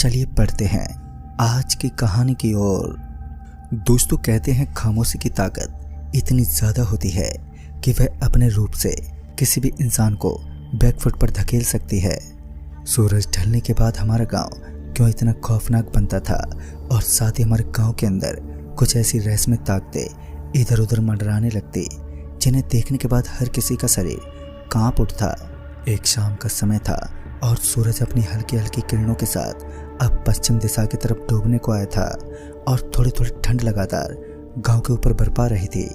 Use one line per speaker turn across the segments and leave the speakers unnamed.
चलिए पढ़ते हैं आज की कहानी की ओर। दोस्तों, कहते हैं खामोशी की ताकत इतनी ज़्यादा होती है कि वह अपने रूप से किसी भी इंसान को बैकफुट पर धकेल सकती है। सूरज ढलने के बाद हमारा गांव क्यों इतना खौफनाक बनता था, और साथ ही हमारे गांव के अंदर कुछ ऐसी रहस्यमय ताकतें इधर उधर मंडराने लगती जिन्हें देखने के बाद हर किसी का शरीर कांप उठता। एक शाम का समय था और सूरज अपनी हल्की हल्की किरणों के साथ अब पश्चिम दिशा की तरफ डूबने को आया था, और थोड़ी थोड़ी ठंड लगातार गांव के ऊपर बरपा रही थी।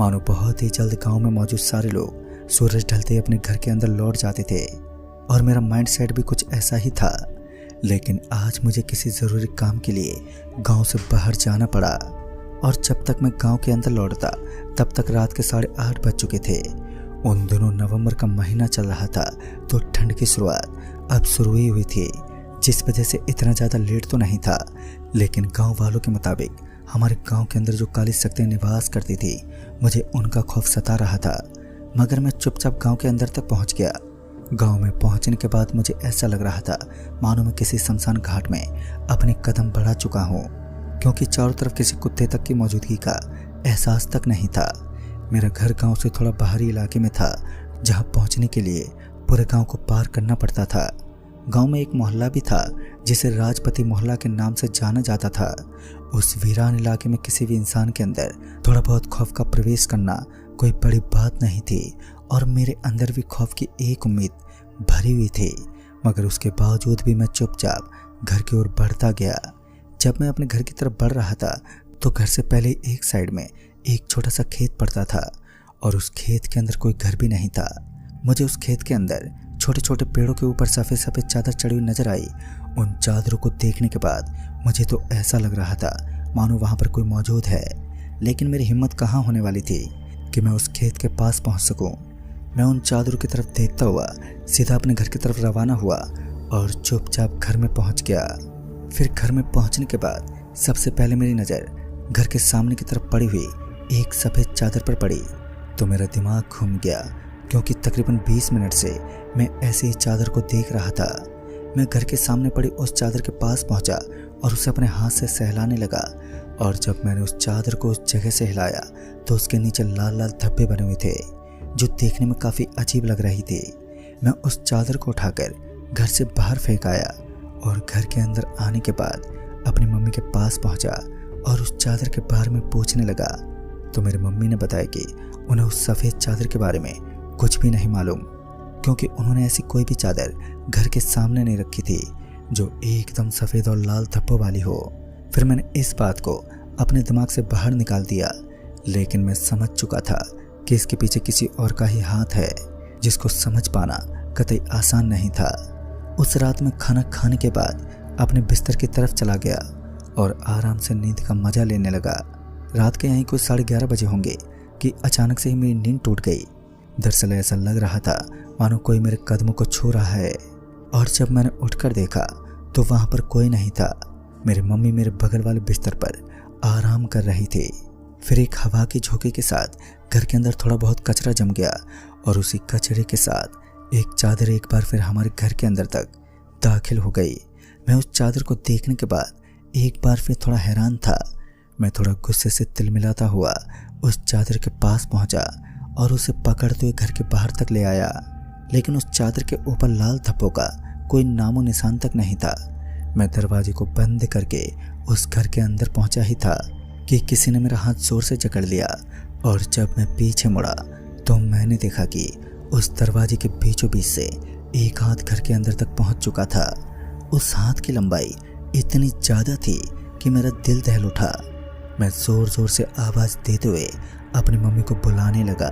मानो बहुत ही जल्द गांव में मौजूद सारे लोग सूरज ढलते ही अपने घर के अंदर लौट जाते थे, और मेरा माइंड सेट भी कुछ ऐसा ही था। लेकिन आज मुझे किसी ज़रूरी काम के लिए गांव से बाहर जाना पड़ा, और जब तक मैं गांव के अंदर लौटता तब तक रात के 8:30 बज चुके थे। उन दिनों नवंबर का महीना चल रहा था, तो ठंड की शुरुआत अब शुरू ही हुई थी, जिस वजह से इतना ज़्यादा लेट तो नहीं था। लेकिन गांव वालों के मुताबिक हमारे गांव के अंदर जो काली शक्तियाँ निवास करती थी, मुझे उनका खौफ सता रहा था। मगर मैं चुपचाप गांव के अंदर तक पहुंच गया। गांव में पहुंचने के बाद मुझे ऐसा लग रहा था मानो मैं किसी शमशान घाट में अपने कदम बढ़ा चुका हूँ, क्योंकि चारों तरफ किसी कुत्ते तक की मौजूदगी का एहसास तक नहीं था। मेरा घर गांव से थोड़ा बाहरी इलाके में था, जहां पहुंचने के लिए पूरे गांव को पार करना पड़ता था। गांव में एक मोहल्ला भी था जिसे राजपति मोहल्ला के नाम से जाना जाता था। उस वीरान इलाके में किसी भी इंसान के अंदर थोड़ा बहुत खौफ का प्रवेश करना कोई बड़ी बात नहीं थी, और मेरे अंदर भी खौफ की एक उम्मीद भरी हुई थी। मगर उसके बावजूद भी मैं चुपचाप घर की ओर बढ़ता गया। जब मैं अपने घर की तरफ बढ़ रहा था तो घर से पहले एक साइड में एक छोटा सा खेत पड़ता था, और उस खेत के अंदर कोई घर भी नहीं था। मुझे उस खेत के अंदर छोटे छोटे पेड़ों के ऊपर सफ़ेद सफ़ेद चादर चढ़ी हुई नजर आई। उन चादरों को देखने के बाद मुझे तो ऐसा लग रहा था मानो वहाँ पर कोई मौजूद है। लेकिन मेरी हिम्मत कहाँ होने वाली थी कि मैं उस खेत के पास पहुँच सकूँ। मैं उन चादरों की तरफ देखता हुआ सीधा अपने घर की तरफ रवाना हुआ और चुपचाप घर में पहुँच गया। फिर घर में पहुँचने के बाद सबसे पहले मेरी नज़र घर के सामने की तरफ पड़ी हुई एक सफ़ेद चादर पर पड़ी, तो मेरा दिमाग घूम गया, क्योंकि तकरीबन 20 मिनट से मैं ऐसे ही चादर को देख रहा था। मैं घर के सामने पड़ी उस चादर के पास पहुंचा और उसे अपने हाथ से सहलाने लगा, और जब मैंने उस चादर को उस जगह से हिलाया तो उसके नीचे लाल लाल धब्बे बने हुए थे, जो देखने में काफ़ी अजीब लग रही थी। मैं उस चादर को उठाकर घर से बाहर फेंक आया, और घर के अंदर आने के बाद अपनी मम्मी के पास पहुंचा और उस चादर के बारे में पूछने लगा। तो मेरी मम्मी ने बताया कि उन्हें उस सफ़ेद चादर के बारे में कुछ भी नहीं मालूम, क्योंकि उन्होंने ऐसी कोई भी चादर घर के सामने नहीं रखी थी जो एकदम सफ़ेद और लाल धब्बों वाली हो। फिर मैंने इस बात को अपने दिमाग से बाहर निकाल दिया, लेकिन मैं समझ चुका था कि इसके पीछे किसी और का ही हाथ है, जिसको समझ पाना कतई आसान नहीं था। उस रात में खाना खाने के बाद अपने बिस्तर की तरफ चला गया और आराम से नींद का मजा लेने लगा। रात के यहीं कुछ 11:30 बजे होंगे कि अचानक से ही मेरी नींद टूट गई। दरअसल ऐसा लग रहा था मानो कोई मेरे कदमों को छू रहा है, और जब मैंने उठकर देखा तो वहाँ पर कोई नहीं था। मेरी मम्मी मेरे बगल वाले बिस्तर पर आराम कर रही थी। फिर एक हवा की झोंके के साथ घर के अंदर थोड़ा बहुत कचरा जम गया, और उसी कचरे के साथ एक चादर एक बार फिर हमारे घर के अंदर तक दाखिल हो गई। मैं उस चादर को देखने के बाद एक बार फिर थोड़ा हैरान था। मैं थोड़ा गुस्से से तिलमिलाता हुआ उस चादर के पास पहुंचा और उसे पकड़ते हुए घर के बाहर तक ले आया, लेकिन उस चादर के ऊपर लाल धब्बों का कोई नामो निशान तक नहीं था। मैं दरवाजे को बंद करके उस घर के अंदर पहुंचा ही था कि किसी ने मेरा हाथ जोर से जकड़ लिया, और जब मैं पीछे मुड़ा तो मैंने देखा कि उस दरवाजे के बीचों बीच से एक हाथ घर के अंदर तक पहुंच चुका था। उस हाथ की लंबाई इतनी ज़्यादा थी कि मेरा दिल दहल उठा। मैं ज़ोर ज़ोर से आवाज़ देते हुए अपनी मम्मी को बुलाने लगा,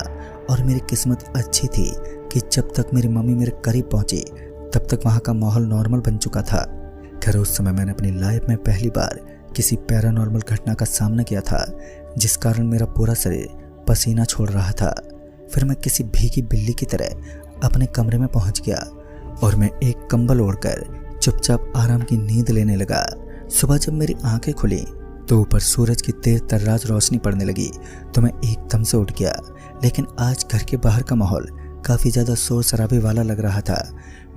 और मेरी किस्मत अच्छी थी कि जब तक मेरी मम्मी मेरे करीब पहुंची तब तक वहाँ का माहौल नॉर्मल बन चुका था। खैर, उस समय मैंने अपनी लाइफ में पहली बार किसी पैरानॉर्मल घटना का सामना किया था, जिस कारण मेरा पूरा शरीर पसीना छोड़ रहा था। फिर मैं किसी भीगी बिल्ली की तरह अपने कमरे में पहुंच गया, और मैं एक कंबल ओढ़कर चुपचाप आराम की नींद लेने लगा। सुबह जब मेरी आंखें खुली तो ऊपर सूरज की तेज तर्राज रोशनी पड़ने लगी, तो मैं एकदम से उठ गया। लेकिन आज घर के बाहर का माहौल काफ़ी ज़्यादा शोर शराबे वाला लग रहा था।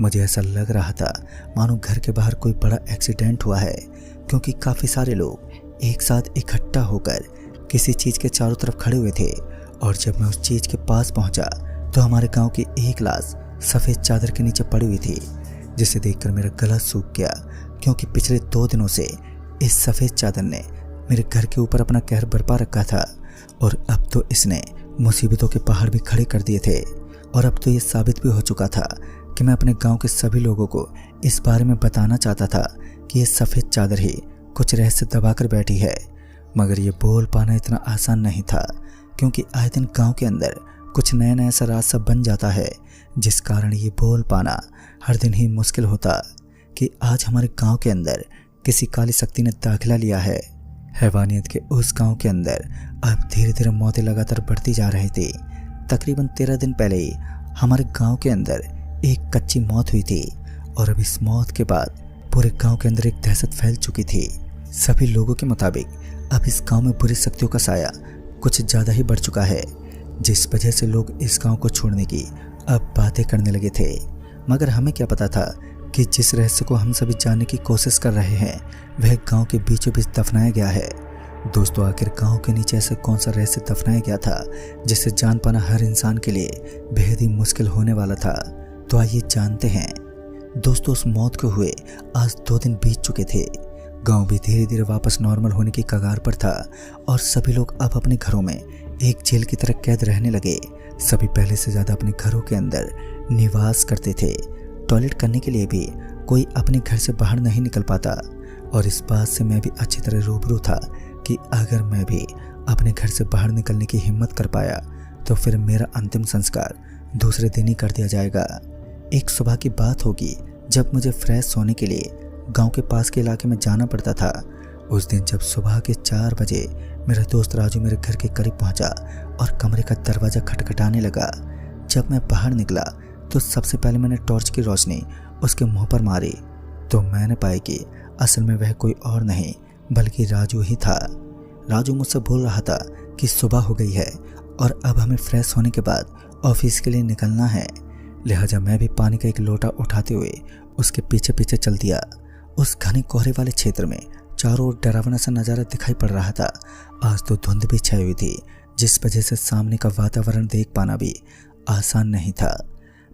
मुझे ऐसा लग रहा था मानो घर के बाहर कोई बड़ा एक्सीडेंट हुआ है, क्योंकि काफ़ी सारे लोग एक साथ इकट्ठा होकर किसी चीज़ के चारों तरफ खड़े हुए थे। और जब मैं उस चीज़ के पास पहुंचा तो हमारे गांव की एक लाश सफ़ेद चादर के नीचे पड़ी हुई थी, जिसे देखकर मेरा गला सूख गया, क्योंकि पिछले 2 दिनों से इस सफ़ेद चादर ने मेरे घर के ऊपर अपना कहर बरपा रखा था। और अब तो इसने मुसीबतों के पहाड़ भी खड़े कर दिए थे। और अब तो ये साबित भी हो चुका था कि मैं अपने गांव के सभी लोगों को इस बारे में बताना चाहता था कि ये सफ़ेद चादर ही कुछ रहस्य दबाकर बैठी है। मगर ये बोल पाना इतना आसान नहीं था, क्योंकि आए दिन गाँव के अंदर कुछ नया नया सा रास्ता बन जाता है, जिस कारण ये बोल पाना हर दिन ही मुश्किल होता कि आज हमारे गांव के अंदर किसी काली शक्ति ने दाखिला लिया है। हैवानियत के उस गांव के अंदर अब धीरे धीरे मौतें लगातार बढ़ती जा रही थी। तकरीबन 13 दिन पहले ही हमारे गांव के अंदर एक कच्ची मौत हुई थी, और अब इस मौत के बाद पूरे गांव के अंदर एक दहशत फैल चुकी थी। सभी लोगों के मुताबिक अब इस गांव में बुरी शक्तियों का साया कुछ ज़्यादा ही बढ़ चुका है, जिस वजह से लोग इस गांव को छोड़ने की अब बातें करने लगे थे। मगर हमें क्या पता था कि जिस रहस्य को हम सभी जानने की कोशिश कर रहे हैं वह गांव के बीचों बीच दफनाया गया है। दोस्तों, आखिर गांव के नीचे ऐसा कौन सा रहस्य दफनाया गया था जिसे जान पाना हर इंसान के लिए बेहद ही मुश्किल होने वाला था? तो आइए जानते हैं। दोस्तों, उस मौत को हुए आज 2 दिन बीत चुके थे। गांव भी धीरे धीरे वापस नॉर्मल होने की कगार पर था, और सभी लोग अब अपने घरों में एक जेल की तरह कैद रहने लगे। सभी पहले से ज़्यादा अपने घरों के अंदर निवास करते थे। टॉयलेट करने के लिए भी कोई अपने घर से बाहर नहीं निकल पाता। और इस बात से मैं भी अच्छी तरह रूबरू था कि अगर मैं भी अपने घर से बाहर निकलने की हिम्मत कर पाया तो फिर मेरा अंतिम संस्कार दूसरे दिन ही कर दिया जाएगा। एक सुबह की बात होगी जब मुझे फ्रेश होने के लिए गांव के पास के इलाके में जाना पड़ता था। उस दिन जब सुबह के 4 बजे मेरा दोस्त राजू मेरे घर के करीब पहुंचा और कमरे का दरवाज़ा खटखटाने लगा। जब मैं बाहर निकला तो सबसे पहले मैंने टॉर्च की रोशनी उसके मुंह पर मारी, तो मैंने पाया कि असल में वह कोई और नहीं बल्कि राजू ही था। राजू मुझसे बोल रहा था कि सुबह हो गई है और अब हमें फ्रेश होने के बाद ऑफिस के लिए निकलना है। लिहाजा मैं भी पानी का एक लोटा उठाते हुए उसके पीछे पीछे चल दिया। उस घने कोहरे वाले क्षेत्र में चारों ओर डरावना सा नज़ारा दिखाई पड़ रहा था। आज तो धुंध भी छाई हुई थी, जिस वजह से सामने का वातावरण देख पाना भी आसान नहीं था।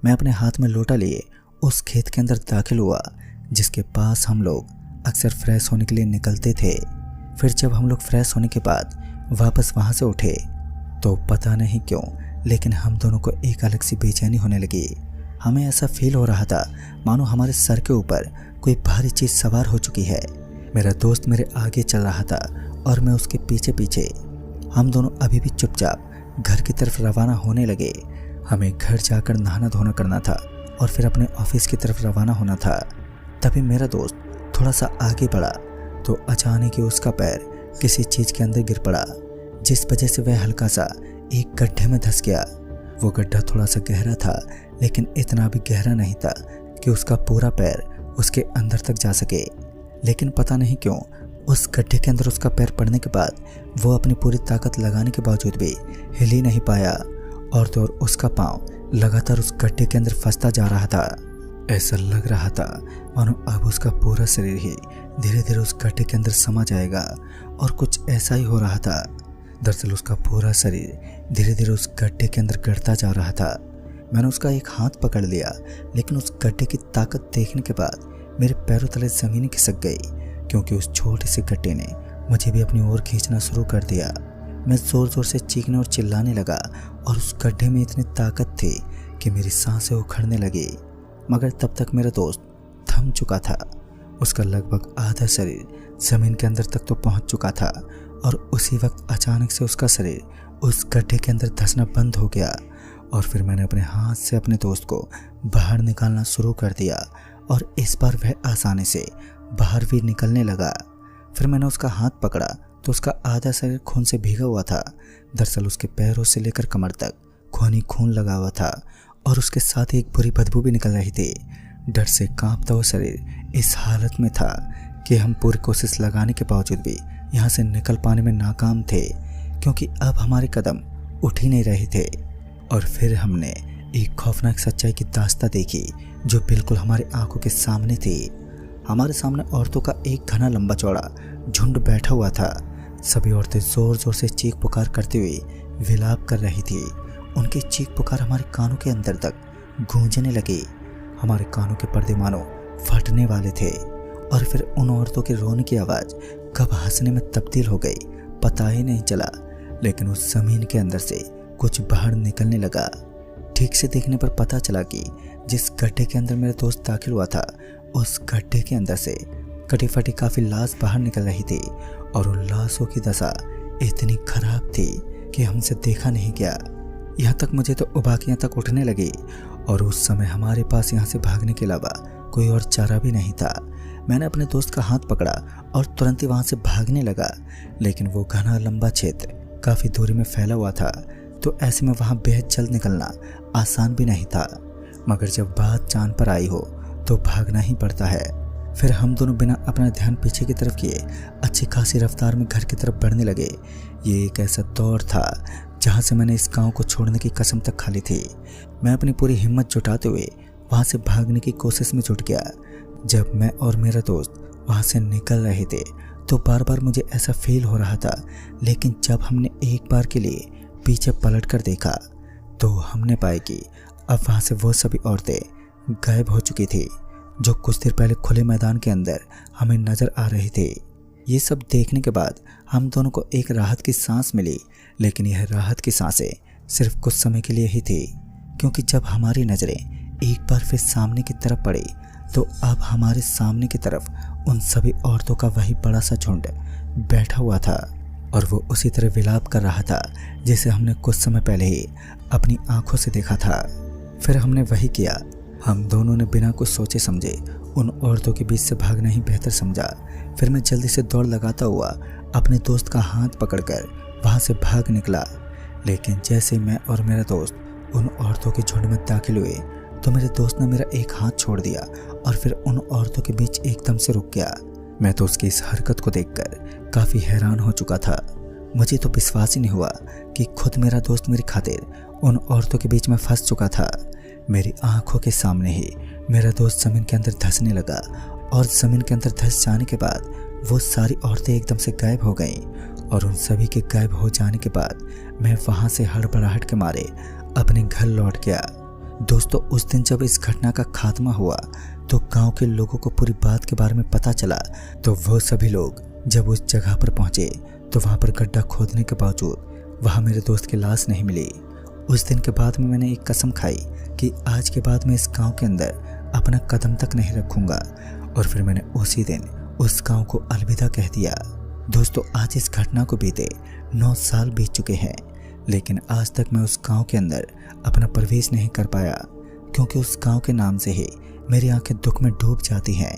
मैं अपने हाथ में लोटा लिए उस खेत के अंदर दाखिल हुआ जिसके पास हम लोग अक्सर फ्रेश होने के लिए निकलते थे। फिर जब हम लोग फ्रेश होने के बाद वापस वहाँ से उठे तो पता नहीं क्यों लेकिन हम दोनों को एक अलग सी बेचैनी होने लगी। हमें ऐसा फील हो रहा था मानो हमारे सर के ऊपर कोई भारी चीज़ सवार हो चुकी है। मेरा दोस्त मेरे आगे चल रहा था और मैं उसके पीछे पीछे। हम दोनों अभी भी चुपचाप घर की तरफ रवाना होने लगे। हमें घर जाकर नहाना धोना करना था और फिर अपने ऑफिस की तरफ रवाना होना था। तभी मेरा दोस्त थोड़ा सा आगे बढ़ा तो अचानक ही उसका पैर किसी चीज़ के अंदर गिर पड़ा, जिस वजह से वह हल्का सा एक गड्ढे में धंस गया। वो गड्ढा थोड़ा सा गहरा था लेकिन इतना भी गहरा नहीं था कि उसका पूरा पैर उसके अंदर तक जा सके। लेकिन पता नहीं क्यों उस गड्ढे के अंदर उसका पैर पड़ने के बाद वो अपनी पूरी ताकत लगाने के बावजूद भी हिल ही नहीं पाया, और तो और उसका पाँव लगातार उस गड्ढे के अंदर फंसता जा रहा था। ऐसा लग रहा था मानो अब उसका पूरा शरीर ही धीरे धीरे उस गड्ढे के अंदर समा जाएगा, और कुछ ऐसा ही हो रहा था। दरअसल उसका पूरा शरीर धीरे धीरे उस गड्ढे के अंदर गिरता जा रहा था। मैंने उसका एक हाथ पकड़ लिया, लेकिन उस गड्ढे की ताकत देखने के बाद मेरे पैरों तले ज़मीन खिसक गई, क्योंकि उस छोटे से गड्ढे ने मुझे भी अपनी ओर खींचना शुरू कर दिया। मैं ज़ोर ज़ोर से चीखने और चिल्लाने लगा, और उस गड्ढे में इतनी ताकत थी कि मेरी सांसें उखड़ने लगी। मगर तब तक मेरा दोस्त थम चुका था। उसका लगभग आधा शरीर ज़मीन के अंदर तक तो पहुंच चुका था, और उसी वक्त अचानक से उसका शरीर उस गड्ढे के अंदर धंसना बंद हो गया। और फिर मैंने अपने हाथ से अपने दोस्त को बाहर निकालना शुरू कर दिया, और इस बार वह आसानी से बाहर भी निकलने लगा। फिर मैंने उसका हाथ पकड़ा तो उसका आधा शरीर खून से भीगा हुआ था। दरअसल उसके पैरों से लेकर कमर तक खून ही खून लगा हुआ था, और उसके साथ ही एक बुरी बदबू भी निकल रही थी। डर से कांपता हुआ शरीर इस हालत में था कि हम पूरी कोशिश लगाने के बावजूद भी यहाँ से निकल पाने में नाकाम थे, क्योंकि अब हमारे कदम उठ ही नहीं रहे थे। और फिर हमने एक खौफनाक सच्चाई की दास्तां देखी, जो बिल्कुल हमारे आंखों के सामने थी। हमारे सामने औरतों का एक घना लंबा चौड़ा झुंड बैठा हुआ था। सभी औरतें जोर जोर से चीख पुकार करते हुए विलाप कर रही थी। उनकी चीख पुकार हमारे कानों के अंदर तक गूंजने लगी। हमारे कानों के पर्दे मानो फटने वाले थे। और फिर उन औरतों के रोने की आवाज़ कब हंसने में तब्दील हो गई पता ही नहीं चला। लेकिन उस ज़मीन के अंदर से कुछ बाहर निकलने लगा। ठीक से देखने पर पता चला कि जिस गड्ढे के अंदर मेरा दोस्त दाखिल हुआ था, उस गड्ढे के अंदर से कटी फटी काफ़ी लाश बाहर निकल रही थी। और उन लाशों की दशा इतनी खराब थी कि हमसे देखा नहीं गया। यहाँ तक मुझे तो उबाकियाँ तक उठने लगी। और उस समय हमारे पास यहाँ से भागने के अलावा कोई और चारा भी नहीं था। मैंने अपने दोस्त का हाथ पकड़ा और तुरंत ही वहाँ से भागने लगा। लेकिन वो घना लंबा क्षेत्र काफ़ी दूरी में फैला हुआ था, तो ऐसे में वहाँ बेहद जल्द निकलना आसान भी नहीं था। मगर जब बात चांद पर आई हो तो भागना ही पड़ता है। फिर हम दोनों बिना अपना ध्यान पीछे की तरफ किए अच्छी खासी रफ्तार में घर की तरफ बढ़ने लगे। ये एक ऐसा दौर था जहाँ से मैंने इस गांव को छोड़ने की कसम तक खा ली थी। मैं अपनी पूरी हिम्मत जुटाते हुए वहाँ से भागने की कोशिश में जुट गया। जब मैं और मेरा दोस्त वहाँ से निकल रहे थे तो बार बार मुझे ऐसा फील हो रहा था। लेकिन जब हमने एक बार के लिए पीछे पलट कर देखा तो हमने पाया कि अब वहाँ से वो सभी औरतें गायब हो चुकी थी जो कुछ देर पहले खुले मैदान के अंदर हमें नज़र आ रही थी। ये सब देखने के बाद हम दोनों को एक राहत की सांस मिली। लेकिन यह राहत की सांसें सिर्फ कुछ समय के लिए ही थी, क्योंकि जब हमारी नज़रें एक बार फिर सामने की तरफ पड़ी तो अब हमारे सामने की तरफ उन सभी औरतों का वही बड़ा सा झुंड बैठा हुआ था। और वो उसी तरह विलाप कर रहा था जैसे हमने कुछ समय पहले ही अपनी आंखों से देखा था। फिर हमने वही किया। हम दोनों ने बिना कुछ सोचे समझे उन औरतों के बीच से भागना ही बेहतर समझा। फिर मैं जल्दी से दौड़ लगाता हुआ अपने दोस्त का हाथ पकड़कर वहाँ से भाग निकला। लेकिन जैसे मैं और मेरा दोस्त उन औरतों के झुंड में दाखिल हुए तो मेरे दोस्त ने मेरा एक हाथ छोड़ दिया और फिर उन औरतों के बीच एकदम से रुक गया। मैं तो उसकी इस हरकत को देखकर काफ़ी हैरान हो चुका था। मुझे तो विश्वास ही नहीं हुआ कि खुद मेरा दोस्त मेरी खातिर उन औरतों के बीच में फंस चुका था। मेरी आंखों के सामने ही मेरा दोस्त ज़मीन के अंदर धंसने लगा। और ज़मीन के अंदर धंस जाने के बाद वो सारी औरतें एकदम से गायब हो गईं। और उन सभी के गायब हो जाने के बाद मैं वहाँ से हड़बड़ाहट के मारे अपने घर लौट गया। दोस्तों, उस दिन जब इस घटना का खात्मा हुआ तो गांव के लोगों को पूरी बात के बारे में पता चला। तो वो सभी लोग जब उस जगह पर पहुंचे तो वहां पर गड्ढा खोदने के बावजूद वहां मेरे दोस्त की लाश नहीं मिली। उस दिन के बाद में मैंने एक कसम खाई कि आज के बाद मैं इस गांव के अंदर अपना कदम तक नहीं रखूंगा। और फिर मैंने उसी दिन उस गांव को अलविदा कह दिया। दोस्तों, आज इस घटना को बीते 9 साल बीत चुके हैं, लेकिन आज तक मैं उस गांव के अंदर अपना प्रवेश नहीं कर पाया, क्योंकि उस गांव के नाम से ही मेरी आंखें दुख में डूब जाती हैं,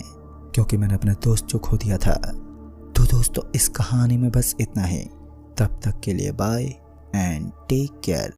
क्योंकि मैंने अपना दोस्त जो खो दिया था। तो दोस्तों, इस कहानी में बस इतना ही। तब तक के लिए बाय एंड टेक केयर।